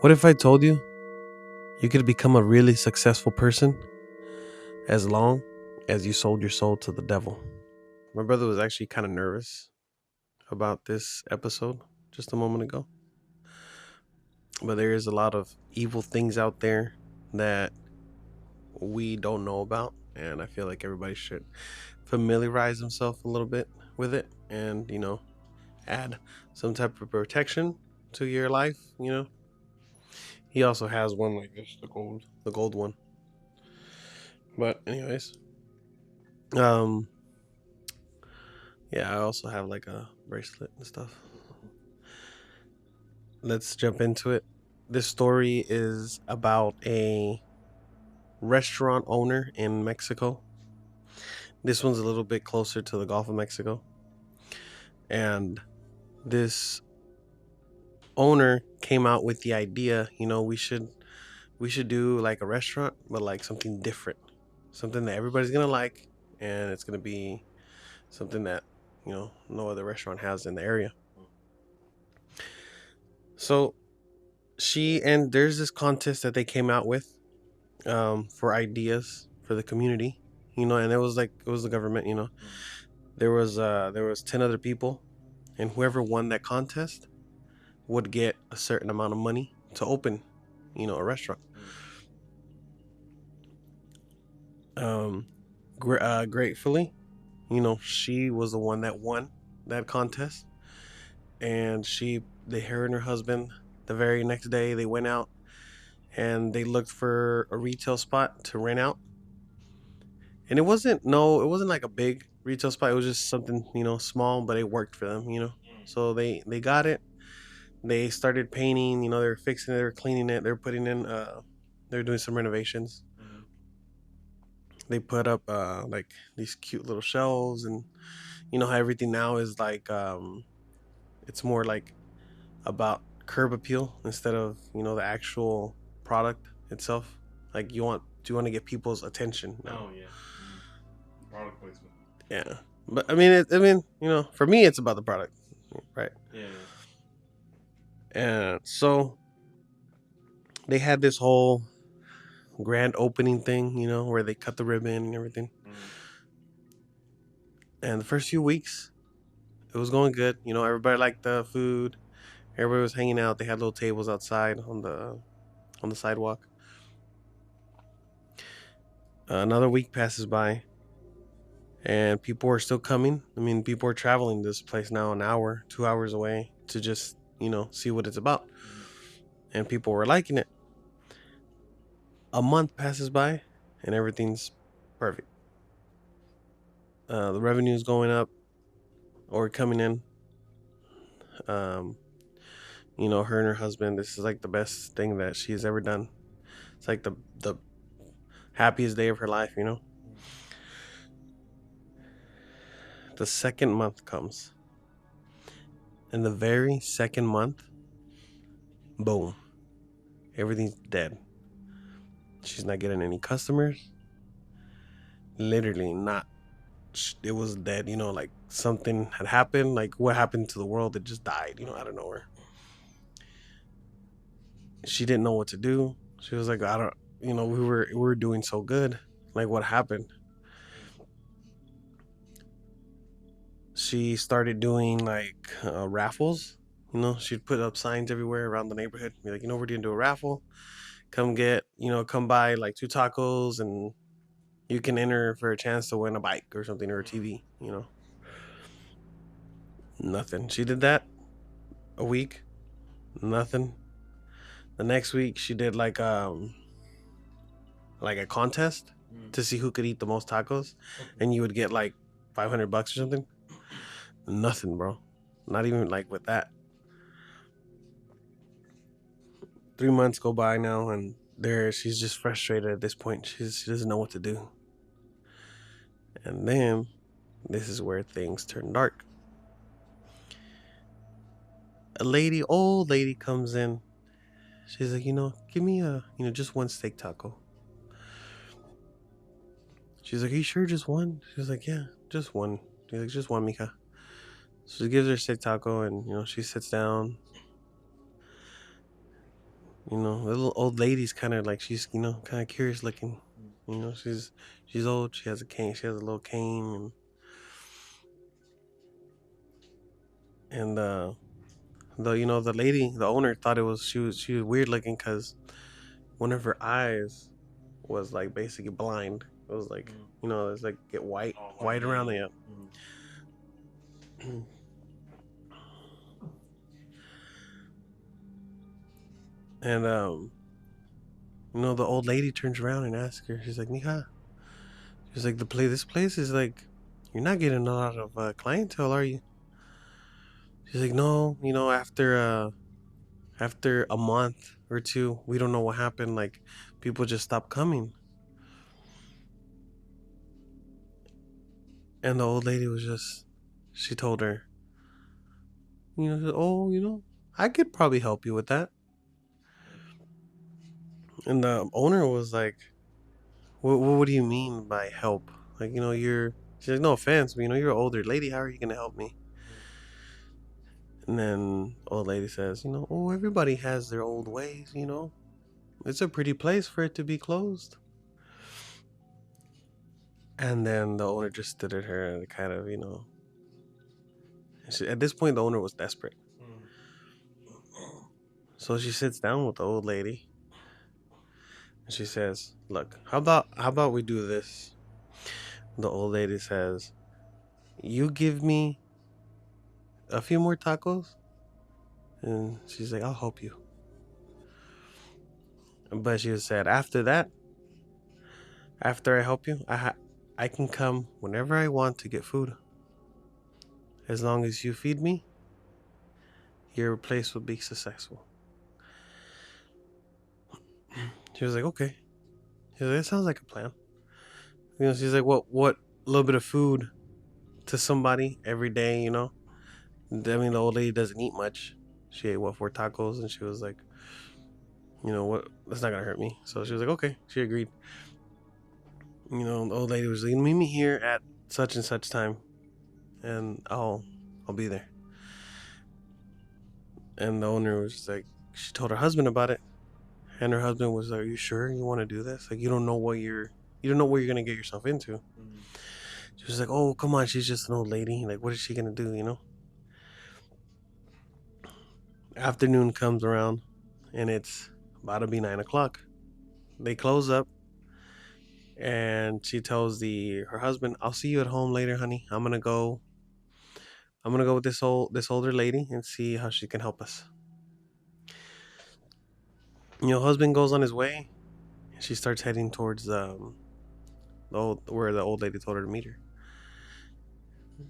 What if I told you you could become a really successful person as long as you sold your soul to the devil? My brother was actually kind of nervous about this episode just a moment ago. But there is a lot of evil things out there that we don't know about. And I feel like everybody should familiarize themselves a little bit with it and, add some type of protection to your life, He also has one like this, the gold one. But anyways, um, yeah, I also have like a bracelet and stuff. Let's jump into it. This story is about a restaurant owner in Mexico. This one's a little bit closer to the Gulf of Mexico. And this owner came out with the idea, we should do like a restaurant, but like something different. Something that everybody's gonna like, and it's gonna be something that, no other restaurant has in the area. So there's this contest that they came out with for ideas for the community, and it was the government, there was 10 other people, and whoever won that contest would get a certain amount of money to open, a restaurant. Um, Gratefully, she was the one that won that contest, and her and her husband, the very next day, they went out and they looked for a retail spot to rent out. And it wasn't like a big retail spot. It was just something, small, but it worked for them. So they got it. They started painting, they were fixing it, they were cleaning it, they were putting in they were doing some renovations. They put up like these cute little shelves, and how everything now is like it's more like about curb appeal instead of, the actual product itself. Like do you want to get people's attention now? Oh yeah, product placement. Yeah. But for me it's about the product, right? Yeah, And so they had this whole grand opening thing, where they cut the ribbon and everything. And the first few weeks, it was going good. Everybody liked the food. Everybody was hanging out. They had little tables outside on the sidewalk. Another week passes by, and people are still coming. I mean, people are traveling to this place now an hour, 2 hours away to just see what it's about. And people were liking it. A month passes by, and everything's perfect. The revenue is going up or coming in. Um, her and her husband, this is like the best thing that she's ever done. It's like the happiest day of her life. The second month comes, and the very second month, boom, everything's dead. She's not getting any customers. Literally not. It was dead. Like something had happened. Like what happened to the world? It just died. Out of nowhere. She didn't know what to do. She was like, I don't. We were doing so good. Like what happened? She started doing like raffles. She'd put up signs everywhere around the neighborhood. Be like, we're gonna do a raffle. Come buy like 2 tacos, and you can enter for a chance to win a bike or something, or a TV. Nothing. She did that a week. Nothing. The next week she did like a contest to see who could eat the most tacos, and you would get like $500 or something. Nothing, bro. Not even like with that. 3 months go by now, and she's just frustrated at this point. She doesn't know what to do. And then this is where things turn dark. Old lady comes in. She's like, give me just one steak taco. She's like, are you sure just one? She's like, yeah, just one. She's like, just one, Mika. So she gives her steak taco, and she sits down. The little old lady's kind of like she's kind of curious looking. She's old. She has a cane. She has a little cane, and the lady, the owner, thought she was weird looking because one of her eyes was like basically blind. It was like it's like get white, Oh, white around the. And the old lady turns around and asks her. She's like, "Mija," she's like, This place is like, you're not getting a lot of clientele, are you?" She's like, "No, after a month or two, we don't know what happened. Like, people just stopped coming." And the old lady she told her, "Oh, I could probably help you with that." And the owner was like, What do you mean by help? Like, she's like, no offense, but you're an older lady. How are you gonna help me?" And then old lady says, "Oh, everybody has their old ways. It's a pretty place for it to be closed." And then the owner just stood at her and kind of, at this point, the owner was desperate. So she sits down with the old lady and she says, "Look, how about we do this?" The old lady says, "You give me a few more tacos," and she's like, "I'll help you." But she said, "After that, after I help you, I can come whenever I want to get food. As long as you feed me, your place will be successful." She was like, "Okay." She's like, "That sounds like a plan." She's like, What little bit of food to somebody every day, I mean, the old lady doesn't eat much. She ate, what, 4 tacos? And she was like, what, that's not going to hurt me. So she was like, okay. She agreed. The old lady was like, "Meet me here at such and such time, and I'll be there." And the owner was like, she told her husband about it. And her husband was like, "Are you sure you want to do this? Like, you don't know what you're going to get yourself into." She was like, "Oh, come on. She's just an old lady. Like, what is she going to do? Afternoon comes around and it's about to be 9 o'clock. They close up and she tells her husband, "I'll see you at home later, honey. I'm gonna go with this older lady and see how she can help us." Husband goes on his way and she starts heading towards where the old lady told her to meet her.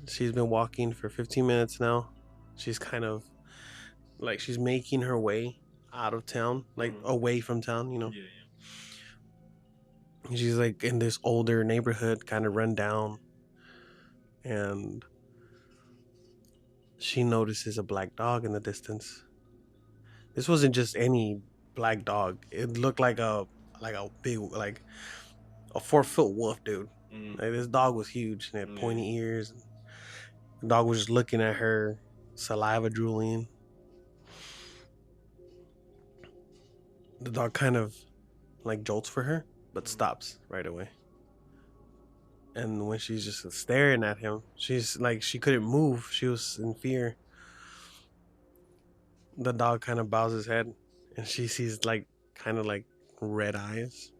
She's been walking for 15 minutes now. She's kind of like she's making her way out of town, like away from town. Yeah. She's like in this older neighborhood, kind of run down, and she notices a black dog in the distance. This wasn't just any black dog. It looked like a big, like a 4 foot wolf, dude. Like, this dog was huge and had pointy ears. And the dog was just looking at her, saliva drooling. The dog kind of like jolts for her, but stops right away. And when she's just staring at him, she's like, she couldn't move. She was in fear. The dog kind of bows his head, and she sees like kind of like red eyes.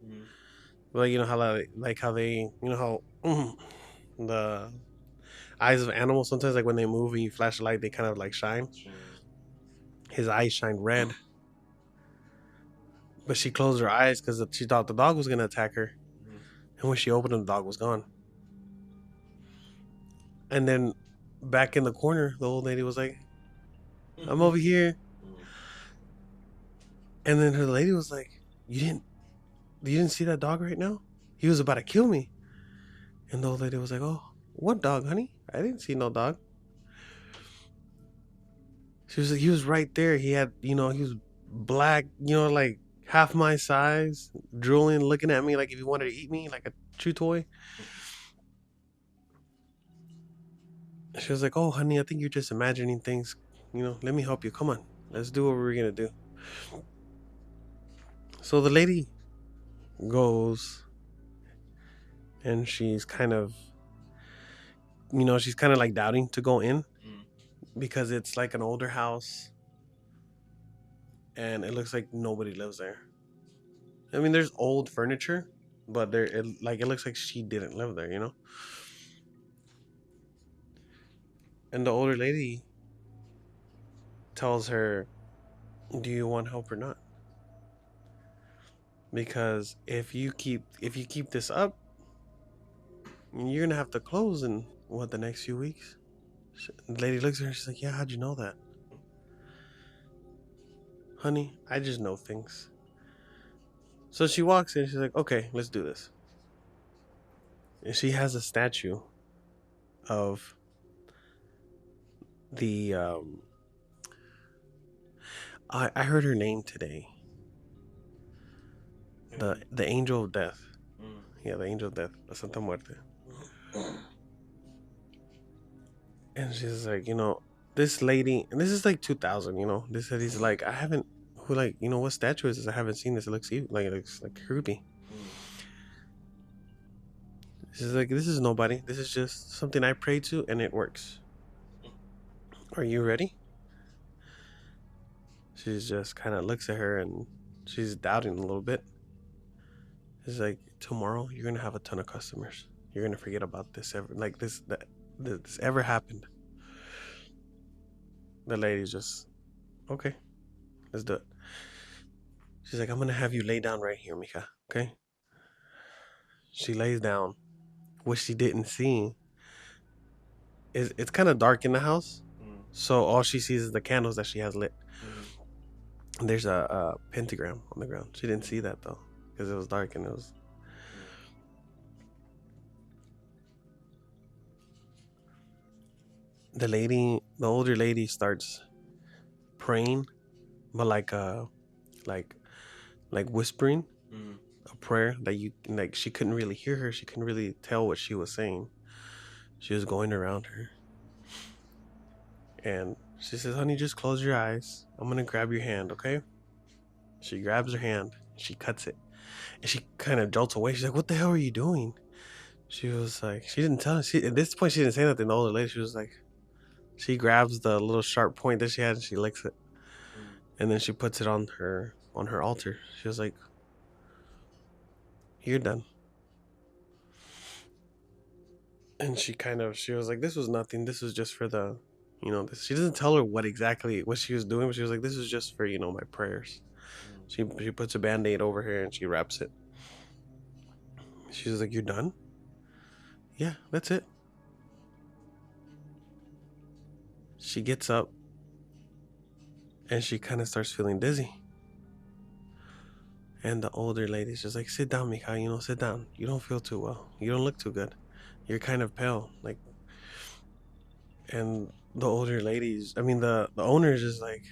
Like, how they, the eyes of animals sometimes, like when they move and you flash a light, they kind of like shine. His eyes shine red. But she closed her eyes because she thought the dog was gonna attack her. And when she opened them, the dog was gone. And then back in the corner, the old lady was like, "I'm over here." And then her lady was like, "You didn't see that dog right now? He was about to kill me." And the old lady was like, "Oh, what dog, honey? I didn't see no dog." She was like, "He was right there. He was black, like half my size, drooling, looking at me like if he wanted to eat me, like a chew toy." She was like, "Oh, honey, I think you're just imagining things. Let me help you. Come on, let's do what we're gonna do." So the lady goes and she's kind of, she's kind of like doubting to go in Mm. because it's like an older house and it looks like nobody lives there. I mean, there's old furniture, but it looks like she didn't live there. And the older lady tells her, "Do you want help or not? Because if you keep this up, you're gonna have to close in what the next few weeks." The lady looks at her. She's like, "Yeah, how'd you know that, honey? I just know things." So she walks in. She's like, "Okay, let's do this." And she has a statue of the I heard her name today. The angel of death. Mm. Yeah, the angel of death, la Santa Muerte. And she's like, this lady, and this is like 2000. This lady's like, I haven't. Who like, what statue is this? I haven't seen this. It looks like it looks like creepy. Mm. She's like, this is nobody. This is just something I pray to, and it works. Are you ready? She's just kind of looks at her, and she's doubting a little bit. She's like, tomorrow you're gonna have a ton of customers. You're gonna forget about this ever, like this ever happened. The lady's just, okay, let's do it. She's like, I'm gonna have you lay down right here, Mika. Okay. She lays down. What she didn't see is it's kind of dark in the house, Mm. so all she sees is the candles that she has lit. Mm. And there's a pentagram on the ground. She didn't see that though, because it was dark and it was. The older lady, starts praying, but like like whispering Mm. a prayer that you like. She couldn't really hear her. She couldn't really tell what she was saying. She was going around her, and she says, "Honey, just close your eyes. I'm gonna grab your hand, okay?" She grabs her hand. She cuts it, and she kind of jolts away. She's like, "What the hell are you doing?" She was like, she didn't tell us. At this point, she didn't say nothing. The older lady, she was like, she grabs the little sharp point that she had and she licks it, Mm. and then she puts it on her altar. She was like, "You're done." And she was like, "This was nothing. This was just for the, this." She doesn't tell her what she was doing, but she was like, "This is just for my prayers." Mm. She puts a band-aid over her and she wraps it. She was like, "You're done?" "Yeah, that's it." She gets up and she kind of starts feeling dizzy. And the older lady's just like, "Sit down, Mika, sit down. You don't feel too well. You don't look too good. You're kind of pale." Like, and the older ladies, I mean, the owner is just like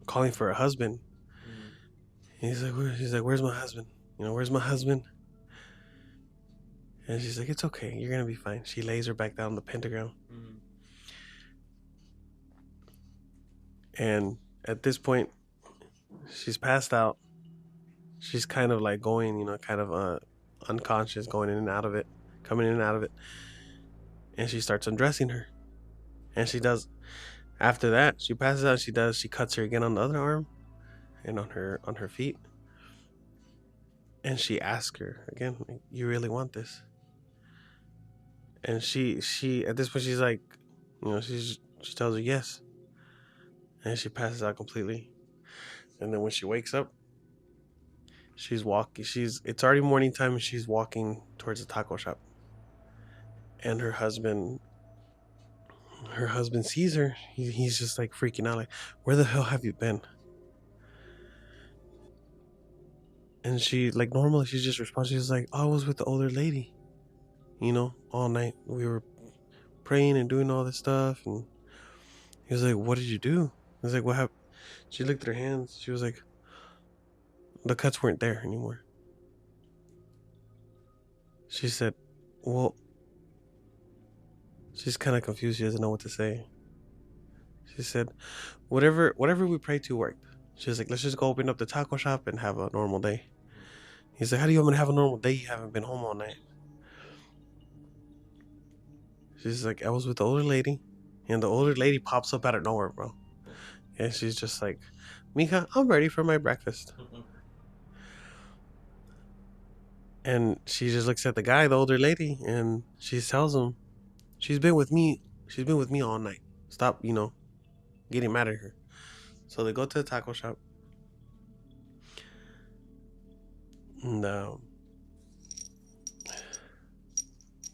calling for her husband. Mm. He's like, "Where's my husband? Where's my husband?" And she's like, "It's okay. You're going to be fine." She lays her back down on the pentagram. Mm. And at this point, she's passed out. She's kind of like going, kind of unconscious, going in and out of it, coming in and out of it. And she starts undressing her. And she does, after that, she passes out. She cuts her again on the other arm and on her feet. And she asks her again, like, "You really want this?" And she at this point, she's like, she tells her yes. And she passes out completely. And then when she wakes up, she's walking. It's already morning time, and she's walking towards the taco shop. And her husband sees her. He's just like freaking out, like, "Where the hell have you been?" And she, like, normally she just responds. She's like, "Oh, I was with the older lady, all night. We were praying and doing all this stuff." And he was like, "What did you do?" I was like, "What happened?" She looked at her hands. She was like, the cuts weren't there anymore. She said, "Well," she's kind of confused. She doesn't know what to say. She said, whatever we prayed to worked." She's like, let's just go open up the taco shop and have a normal day. He's like, how do you want me to have a normal day? You haven't been home all night. She's like, I was with the older lady, and the older lady pops up out of nowhere, bro. And she's just like, Mija, I'm ready for my breakfast. And she just looks at the guy, the older lady, and she tells him, she's been with me all night. Stop, getting mad at her. So they go to the taco shop. And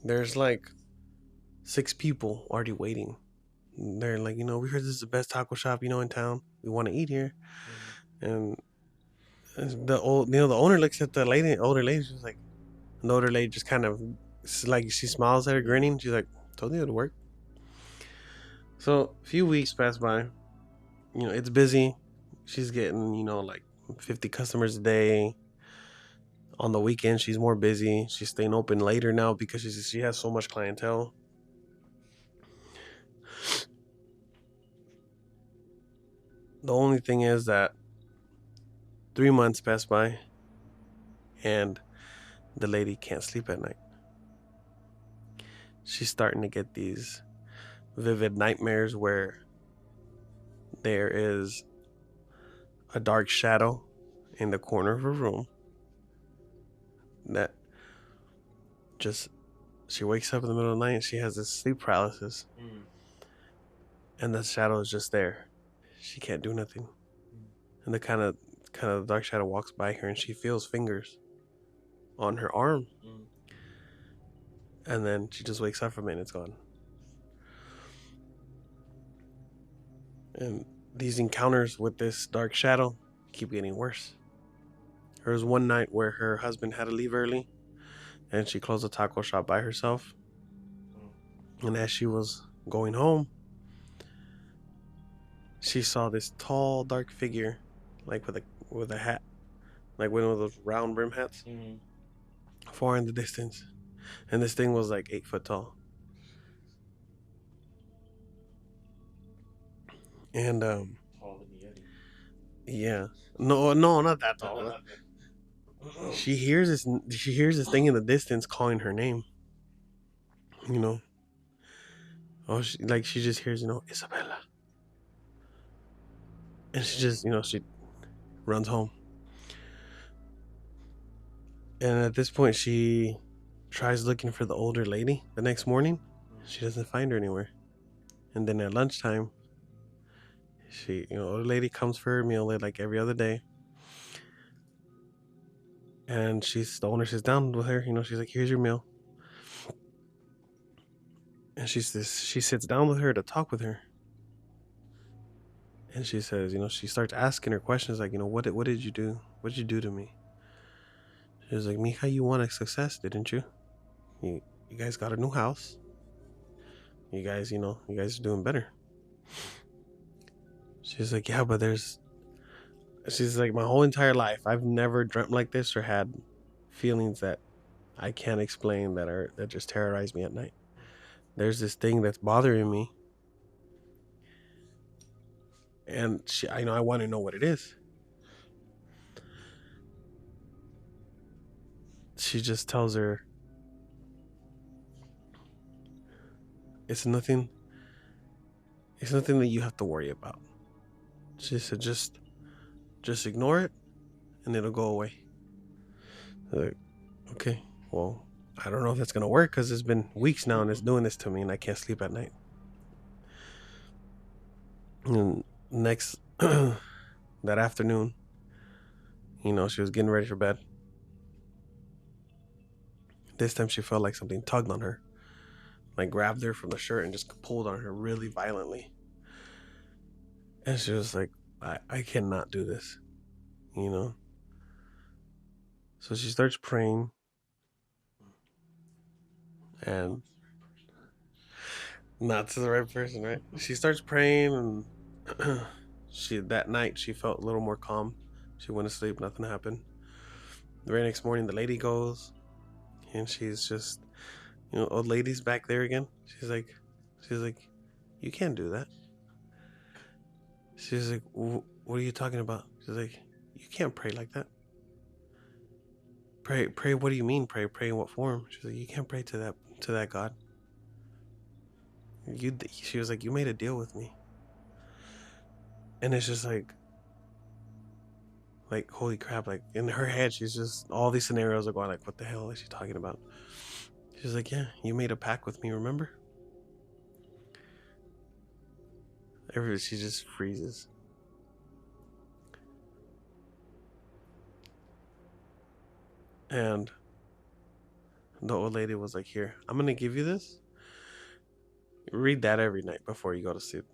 there's like 6 people already waiting. They're like, we heard this is the best taco shop, in town. We want to eat here. And the owner looks at the older lady. She's like, the older lady just kind of like, she smiles at her, grinning. She's like, told you it'd work. So a few weeks pass by. It's busy. She's getting, like 50 customers a day. On the weekend, she's more busy. She's staying open later now because she has so much clientele. The only thing is that 3 months pass by and the lady can't sleep at night. She's starting to get these vivid nightmares where there is a dark shadow in the corner of her room that just, she wakes up in the middle of the night and she has this sleep paralysis. And the shadow is just there. She can't do nothing. And the kind of dark shadow walks by her and she feels fingers on her arm. And then she just wakes up from it and it's gone. And these encounters with this dark shadow keep getting worse. There was one night where her husband had to leave early and she closed the taco shop by herself. And as she was going home, she saw this tall, dark figure, like with a hat, like one of those round brim hats, far in the distance. And this thing was like 8 foot tall. And yeah, no, not that tall. She hears this thing in the distance calling her name. Oh, she just hears, Isabella. And she just, she runs home. And at this point, she tries looking for the older lady the next morning. She doesn't find her anywhere. And then at lunchtime, older lady comes for her meal like every other day. And the owner sits down with her. She's like, here's your meal. And she sits down with her to talk with her. And she says, she starts asking her questions like, what did you do? What did you do to me? She was like, Mija, you wanted success, didn't you? You guys got a new house. You guys are doing better. She's like, yeah, but she's like, my whole entire life, I've never dreamt like this or had feelings that I can't explain that just terrorize me at night. There's this thing that's bothering me. And I want to know what it is. She just tells her, it's nothing that you have to worry about. She said, just ignore it and it'll go away. Like, okay, well, I don't know if that's going to work because it's been weeks now and it's doing this to me and I can't sleep at night. And next, that afternoon, she was getting ready for bed. This time she felt like something tugged on her, like grabbed her from the shirt and just pulled on her really violently. And she was like, I cannot do this, So she starts praying. And not to the right person, right? She starts praying and that night she felt a little more calm. She went to sleep, nothing happened. The very next morning the lady goes and she's just, old lady's back there again. She's like, you can't do that. She's like, what are you talking about? She's like, you can't pray like that. Pray. What do you mean pray? Pray in what form? She's like, you can't pray to that God. She was like, you made a deal with me. And it's just like holy crap, like in her head she's just, all these scenarios are going like, what the hell is she talking about? She's like, yeah, you made a pact with me, remember? She just freezes. And the old lady was like, here, I'm gonna give you this, read that every night before you go to sleep.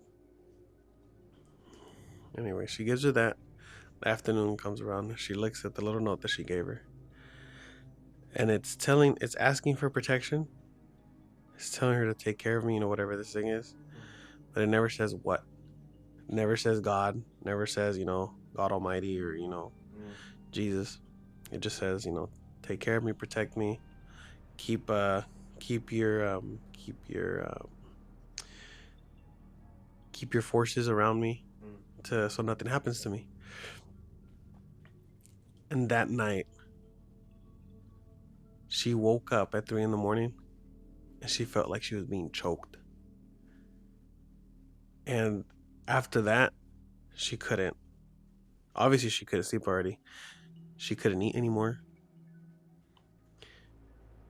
Anyway, she gives her that. The afternoon comes around, she looks at the little note that she gave her, and it's asking for protection. It's telling her to take care of me, whatever this thing is, but it never says what. It never says God. Never says God Almighty or Jesus. It just says take care of me, protect me, keep keep your keep your keep your forces around me, so nothing happens to me. And that night, she woke up at 3 a.m. and she felt like she was being choked. And after that, she couldn't. Obviously, she couldn't sleep already. She couldn't eat anymore.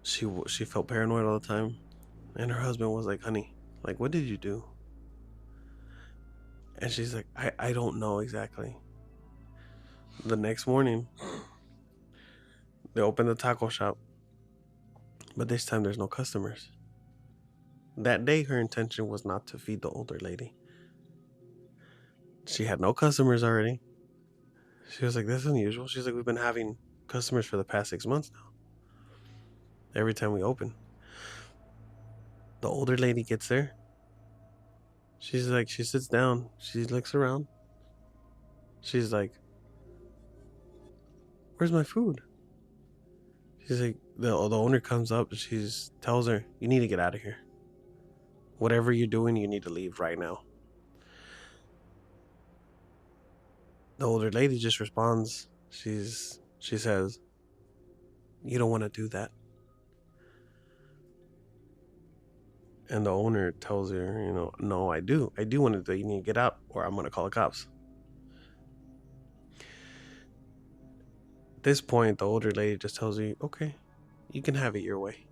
She felt paranoid all the time, and her husband was like, "Honey, like, what did you do?" And she's like, "I don't know exactly." The next morning, they open the taco shop, but this time there's no customers. That day, her intention was not to feed the older lady. She had no customers already. She was like, "This is unusual." She's like, "We've been having customers for the past 6 months now. Every time we open." The older lady gets there. She's like, she sits down. She looks around. She's like, "Where's my food?" She's like, the owner comes up and she tells her, "You need to get out of here. Whatever you're doing, you need to leave right now." The older lady just responds. She says, "You don't want to do that." And the owner tells her, "No, I do. I do want to do. You need to get out, or I'm gonna call the cops." At this point, the older lady just tells you, "Okay, you can have it your way."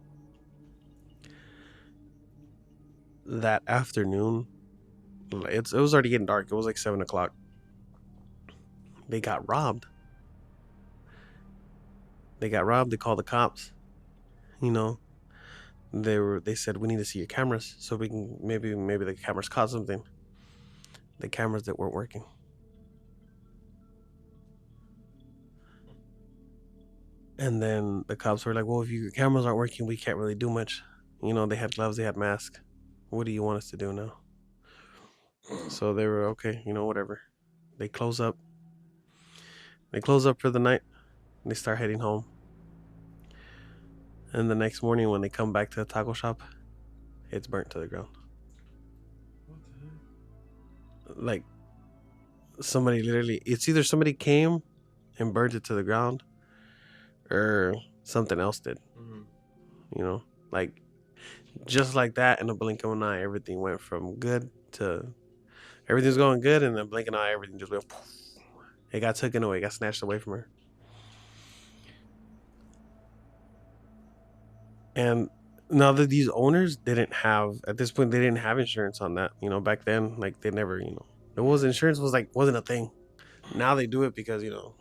That afternoon, it was already getting dark. It was like 7 o'clock. They got robbed. They got robbed. They called the cops. You know, they said, "We need to see your cameras so we can maybe the cameras caught something." The cameras that weren't working. And then the cops were like, "Well, if your cameras aren't working, we can't really do much." They had gloves, they had masks. What do you want us to do now? So they were okay, whatever. They close up. They close up for the night. And they start heading home. And the next morning, when they come back to the taco shop, it's burnt to the ground. What the heck? Like somebody literally, it's either somebody came and burnt it to the ground, or something else did. Like just like that, in a blink of an eye, everything went from good to everything's going good, and then blink of an eye, everything just went. Poof. It got taken away, got snatched away from her. And now that these owners didn't have, at this point, they didn't have insurance on that. Back then, like they never, it was insurance wasn't a thing. Now they do it because they don't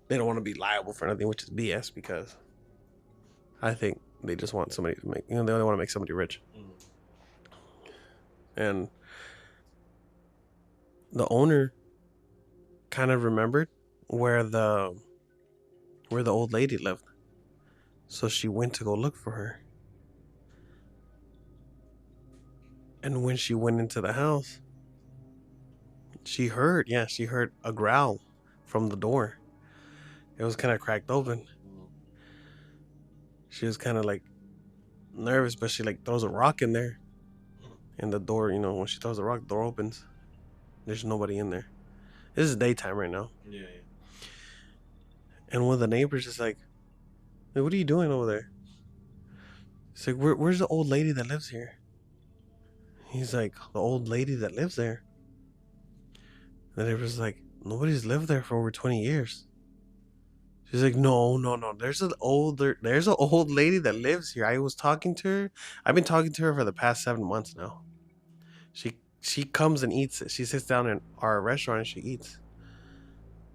want to be liable for nothing, which is BS. Because I think they just want somebody to make, they only want to make somebody rich. And the owner kind of remembered where the old lady lived, so she went to go look for her. And when she went into the house, she heard a growl from the door. It was kind of cracked open. She was kind of like nervous, but she like throws a rock in there, and the door, when she throws the rock, the door opens, There's nobody in there. This is daytime right now. Yeah, yeah. And one of the neighbors is like, "Hey, what are you doing over there?" He's like, where's the old lady that lives here? He's like, the old lady that lives there. And the neighbor's like, nobody's lived there for over 20 years. She's like, no, no, no. There's an old lady that lives here. I was talking to her. I've been talking to her for the past 7 months now. She comes and eats. She sits down in our restaurant and she eats.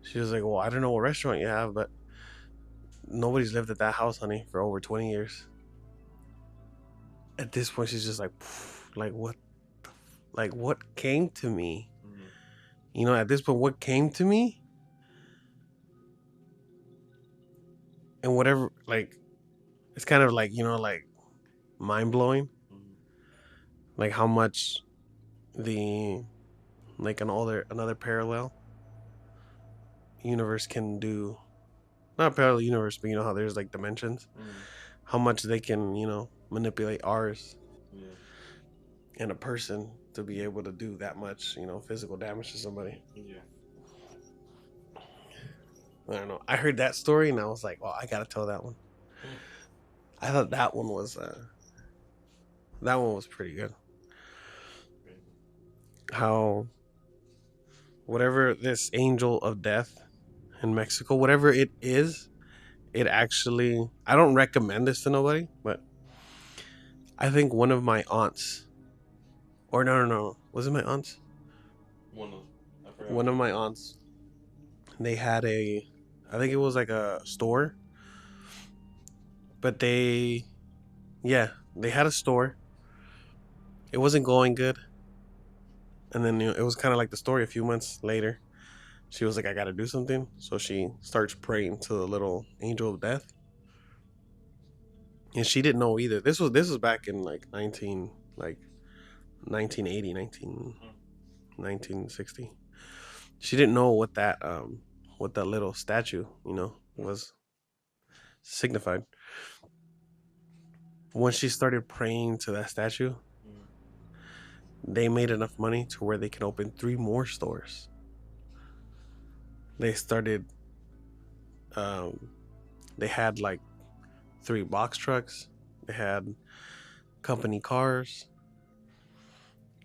She was like, well, I don't know what restaurant you have, but nobody's lived at that house, honey, for over 20 years. At this point, she's just like, like what, like what came to me? Mm-hmm. You know, at this point, what came to me, and whatever, like, it's kind of like, like mind blowing, Mm-hmm. like how much the like another parallel universe can do. Not parallel universe, but you know how there's like dimensions. Mm-hmm. How much they can, manipulate ours Yeah. and a person to be able to do that much, physical damage to somebody. Yeah. I don't know. I heard that story and I was like, well, I gotta tell that one. I thought that one was pretty good. How whatever this angel of death in Mexico, whatever it is, it actually, I don't recommend this to nobody, but I think one of my aunts, or no, was it my aunts? One of, I forgot One of which my aunts, they had I think it was like a store, but yeah, they had a store. It wasn't going good. And then it was kind of like the story a few months later. She was like, I got to do something. So she starts praying to the little angel of death. And she didn't know either. This was back in like 1980, 1960. She didn't know what that little statue, was signified. When she started praying to that statue, Mm-hmm. they made enough money to where they can open 3 more stores. They started um they had like 3 box trucks. They had company cars.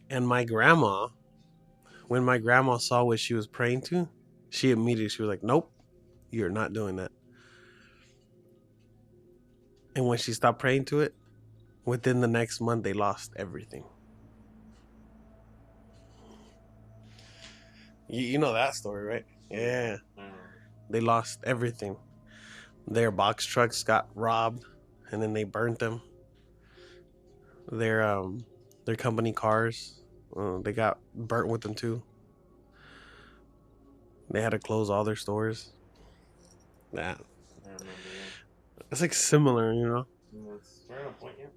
And when my grandma saw what she was praying to, she was like, "Nope, you're not doing that." And when she stopped praying to it, within the next month they lost everything. You know that story, right? Yeah. They lost everything. Their box trucks got robbed and then they burnt them. Their their company cars, they got burnt with them too. They had to close all their stores. Yeah, I remember that. it's like similar, That's right on point, yeah.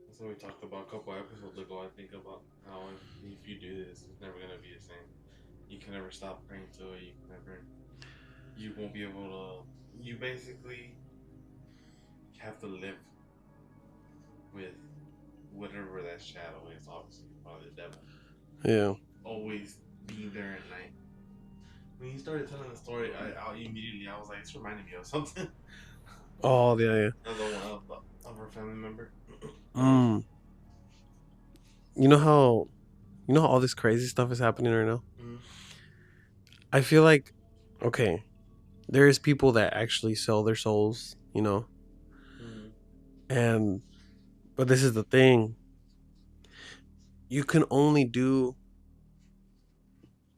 That's what we talked about a couple episodes ago. I think about how if you do this, it's never gonna be the same. You can never stop praying to it. You won't be able to. You basically have to live with whatever that shadow is. Obviously, probably the devil. Yeah. Always being there at night. When you started telling the story, I was like, it's reminding me of something. Oh yeah, yeah. Of our family member. Mm. You know how all this crazy stuff is happening right now. Mm-hmm. I feel like, okay, there is people that actually sell their souls, Mm-hmm. and but this is the thing. You can only do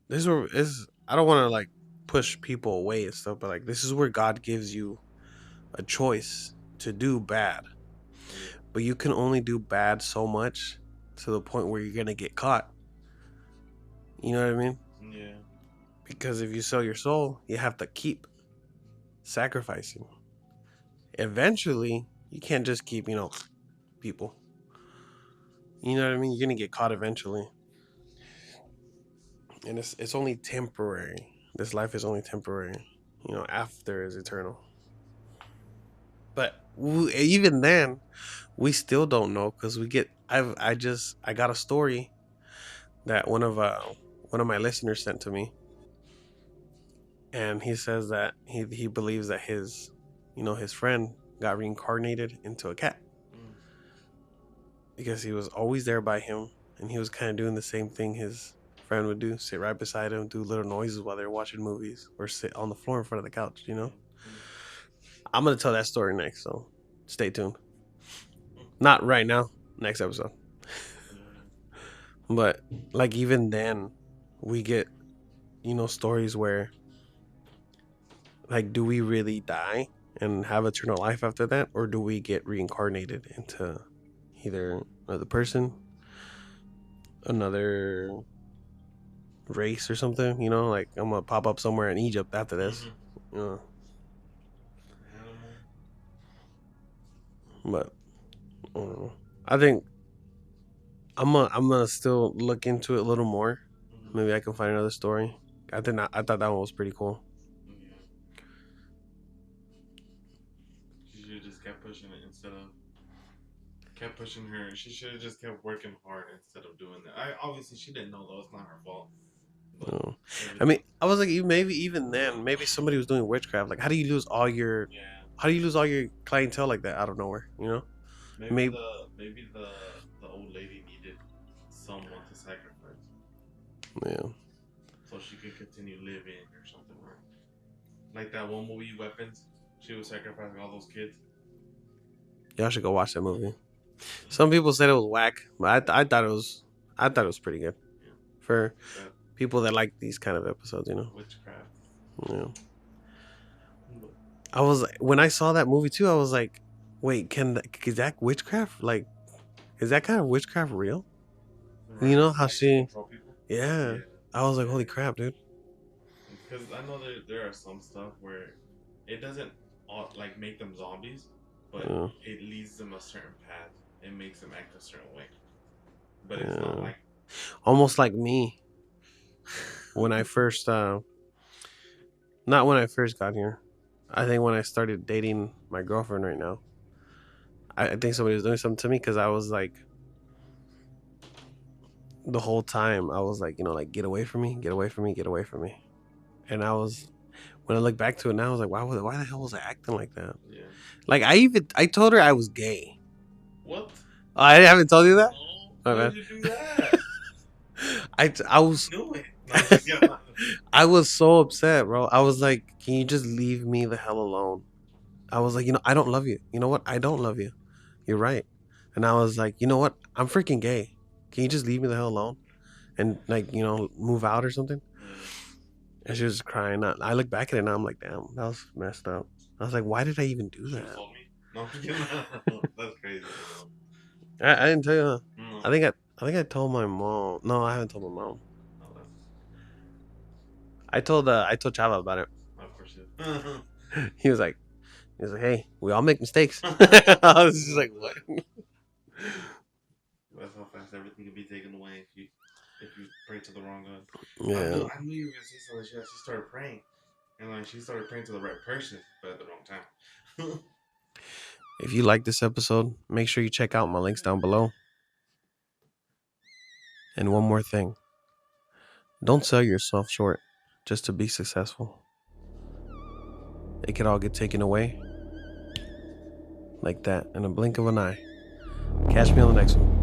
this. Is I don't want to like push people away and stuff, but like this is where God gives you a choice to do bad, Yeah. but you can only do bad so much to the point where you're gonna get caught. You know what I mean? Yeah. Because if you sell your soul, you have to keep sacrificing. Eventually, you can't just keep, people. You know what I mean? You're gonna get caught eventually, and it's only temporary. This life is only temporary. After is eternal. But even then, we still don't know because we get. I got a story that one of my listeners sent to me, and he says that he believes that his friend got reincarnated into a cat Mm. because he was always there by him, and he was kind of doing the same thing his friend would do: sit right beside him, do little noises while they're watching movies, or sit on the floor in front of the couch. Mm. Mm. I'm gonna tell that story next, so stay tuned. Not right now, next episode. Yeah. But like even then, we get stories where like, do we really die and have eternal life after that, or do we get reincarnated into either another person, another race, or something? Like I'm gonna pop up somewhere in Egypt after this. Mm-hmm. You know, Animal. but I don't know. I think I'm gonna still look into it a little more. Mm-hmm. Maybe I can find another story. I thought that one was pretty cool. Yeah. She should have just kept pushing it instead of kept pushing her. She should have just kept working hard instead of doing that. I obviously she didn't know though. It's not her fault. But I mean, everything. I was like, maybe even then, maybe somebody was doing witchcraft. Like, Yeah. how do you lose all your clientele like that out of nowhere? Maybe Maybe, the old lady needed someone to sacrifice yeah, so she could continue living or something. Like that one movie, Weapons. She was sacrificing all those kids. y'all should go watch that movie. Some people said it was whack, but I thought it was pretty good Yeah. for That people that like these kind of episodes. witchcraft. Yeah. But, I was when I saw that movie too. I was like, wait, is that witchcraft? Like, is that kind of witchcraft real? You right. know how Like to she? control people. Yeah. Yeah. I was like, Yeah. holy crap, dude. Because I know there are some stuff where it doesn't like make them zombies, but Yeah. it leads them a certain path. It makes them act a certain way. But it's not Yeah. like Almost like me when I first, not when I first got here. I think when I started dating my girlfriend right now, I think somebody was doing something to me because I was like, the whole time I was like, like get away from me, get away from me, get away from me. And when I look back to it now, I was like, why the hell was I acting like that? yeah. Like I told her I was gay. What? I haven't told you that. No. My Why bad. did you do that? I You was knew it. No, I'm just kidding. I was so upset, bro. I was like, can you just leave me the hell alone? I was like, I don't love you. You know what? I don't love you. You're right. And I was like, you know what? I'm freaking gay. Can you just leave me the hell alone and like move out or something? Yeah. And she was just crying. I look back at it now. I'm like, damn, that was messed up. I was like, why did I even do You should have that? told me. No, I'm just kidding. That's crazy. I didn't tell you. Huh? No. I think I told my mom. No, I haven't told my mom. No, that's I told Chava about it. of course it. He was like, hey, we all make mistakes. I was just like, what? That's how fast everything can be taken away if you pray to the wrong God. Yeah. I knew you were gonna say something. She started praying, and like she started praying to the right person, but at the wrong time. If you like this episode, make sure you check out my links down below. And one more thing, don't sell yourself short just to be successful. It could all get taken away like that in a blink of an eye. Catch me on the next one.